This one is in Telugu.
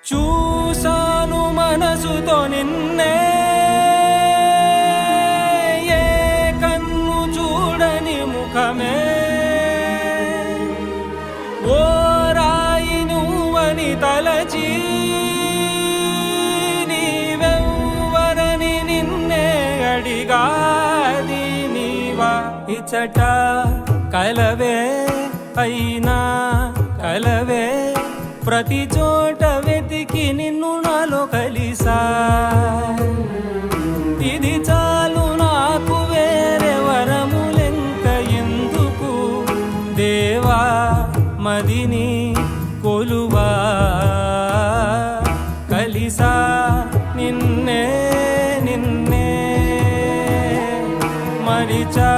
చూసాను మనసుతో నిన్నే, ఏ కన్ను చూడని ముఖమే, ఓ రాయి నువ్వని తలచి నీవెవ్వరని నిన్నే అడిగాది నీవా. ఇచ్చట కలవే అయినా కలవే, ప్రతి చోట వెతికి నిన్ను నాలో కలిసా. ఇది చాలు నాకు, వేరే వరములెంత ఎందుకు దేవా, మదిని కొలువా. కలిసా నిన్నే నిన్నే మరిచా